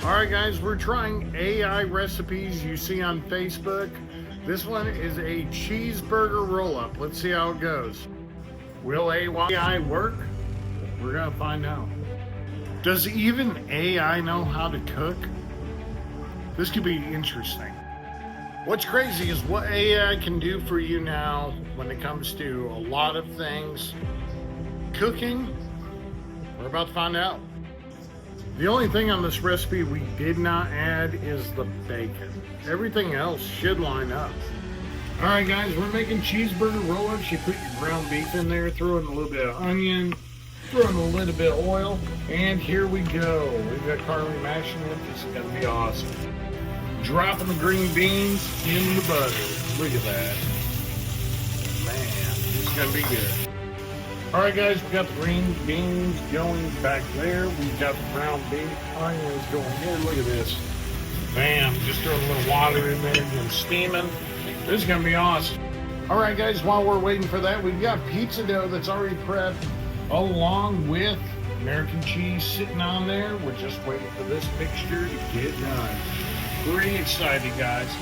Alright guys, we're trying AI recipes you see on Facebook. This one is a cheeseburger roll-up. Let's see how it goes. Will AI work? We're gonna find out. Does even AI know how to cook? This could be interesting. What's crazy is what AI can do for you now when it comes to a lot of things. Cooking, we're about to find out. The only thing on this recipe we did not add is the bacon. Everything else should line up. Alright guys, we're making cheeseburger roll-ups. You put your ground beef in there, throw in a little bit of onion, throw in a little bit of oil, and here we go. We've got Carly mashing it. This is gonna be awesome. Dropping the green beans in the butter. Look at that. Man, this is gonna be good. Alright guys, we got the green beans going back there. We've got the brown beef, onions going here. Look at this. Bam, just throw a little water in there and steaming. This is gonna be awesome. Alright guys, while we're waiting for that, we've got pizza dough that's already prepped along with American cheese sitting on there. We're just waiting for this mixture to get done. Pretty excited guys.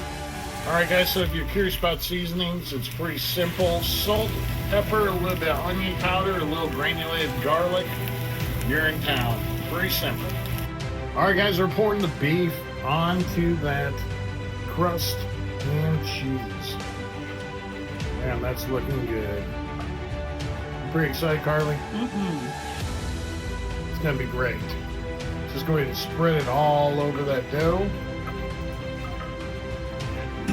Alright guys, so if you're curious about seasonings, it's pretty simple. Salt, pepper, a little bit of onion powder, a little granulated garlic. You're in town. Pretty simple. Alright guys, we're pouring the beef onto that crust and cheese. Man, that's looking good. Pretty excited, Carly? It's gonna be great. Just go ahead and spread it all over that dough.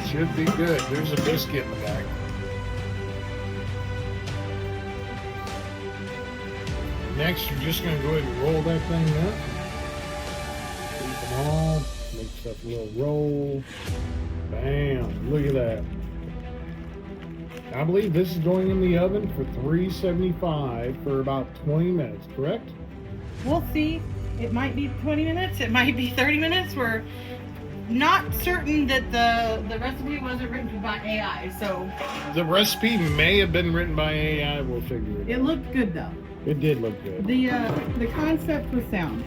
Should be good. There's a biscuit in the back. Next, you're just going to go ahead and roll that thing up. Keep them all. Make stuff a little roll. Bam. Look at that. I believe this is going in the oven for 375 for about 20 minutes, correct? We'll see. It might be 20 minutes. It might be 30 minutes. We're not certain that the recipe wasn't written by AI, so the recipe may have been written by AI. We'll figure it out. It looked good though. It did look good. The concept was sound.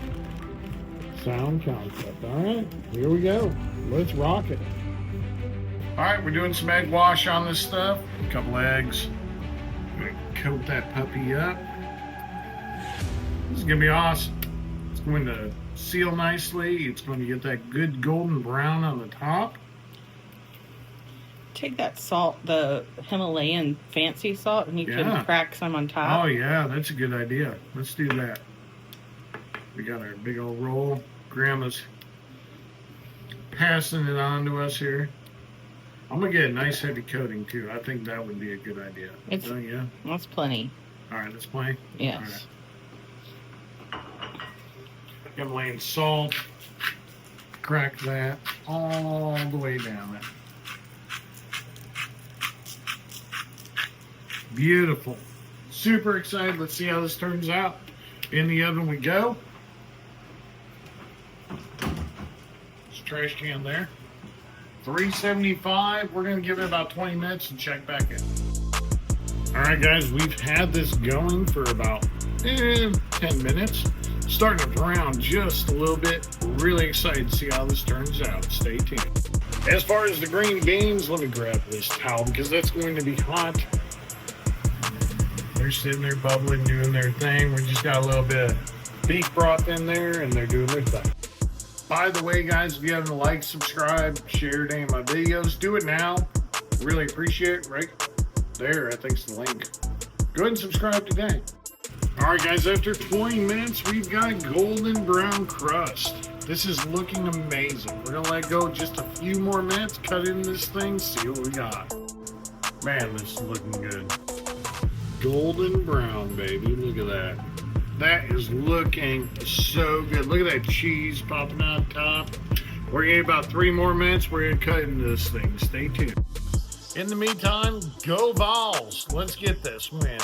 Sound concept. All right, here we go. Let's rock it. All right, we're doing some egg wash on this stuff. A couple eggs. We're gonna coat that puppy up. This is gonna be awesome. It's going to seal nicely. It's going to get that good golden brown on the top. Take that salt, the Himalayan fancy salt, and you can crack some on top. Oh yeah, that's a good idea. Let's do that. We got our big old roll. Grandma's passing it on to us here. I'm gonna get a nice heavy coating too. I think that would be a good idea. Don't you? That's plenty. All right, let's play. Yes. Himalayan salt, crack that all the way down there. Beautiful. Super excited. Let's see how this turns out. In the oven we go. There's a trash can there. 375. We're going to give it about 20 minutes and check back in. All right, guys, we've had this going for about 10 minutes. Starting to brown just a little bit. Really excited to see how this turns out. Stay tuned. As far as the green beans, let me grab this towel because that's going to be hot. They're sitting there bubbling, doing their thing. We just got a little bit of beef broth in there and they're doing their thing. By the way, guys, if you haven't liked, subscribe, shared any of my videos, do it now. Really appreciate it. Right there, I think it's the link. Go ahead and subscribe today. Alright guys, after 20 minutes, we've got golden brown crust. This is looking amazing. We're going to let go just a few more minutes, cut in this thing, see what we got. Man, this is looking good. Golden brown, baby. Look at that. That is looking so good. Look at that cheese popping on top. We're going to get about 3 more minutes. We're going to cut into this thing. Stay tuned. In the meantime, go Vols. Let's get this win.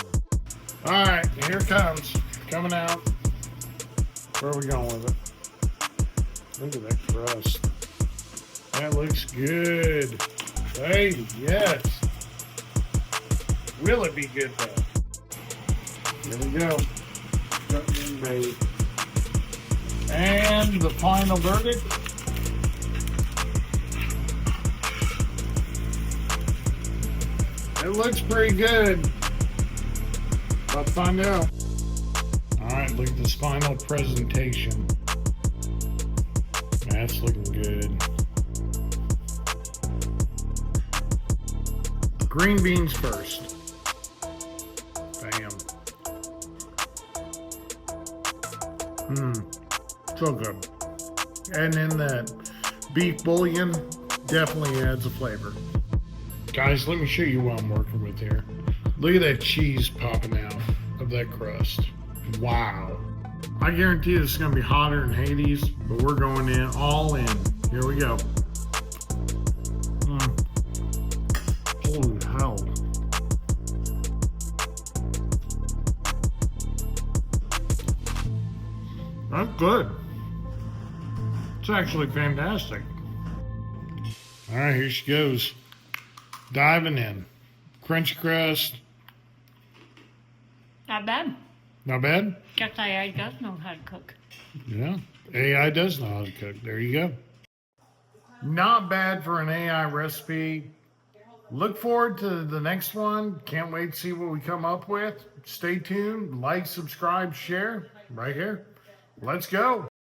Alright, here it comes. Coming out. Where are we going with it? Look at that crust. That looks good. Hey, yes. Will it be good though? Here we go. Baby. And the final verdict. It looks pretty good. Let's find out. All right, look at this final presentation. That's looking good. Green beans first. Bam. So good. And then that beef bouillon definitely adds a flavor. Guys, let me show you what I'm working with here. Look at that cheese popping out of that crust. Wow. I guarantee this is gonna be hotter than Hades, but we're going in all in. Here we go. Holy hell. That's good. It's actually fantastic. All right, here she goes. Diving in. Crunchy crust. Not bad. Not bad? Guess AI does know how to cook. Yeah. AI does know how to cook. There you go. Not bad for an AI recipe. Look forward to the next one. Can't wait to see what we come up with. Stay tuned. Like, subscribe, share. Right here. Let's go.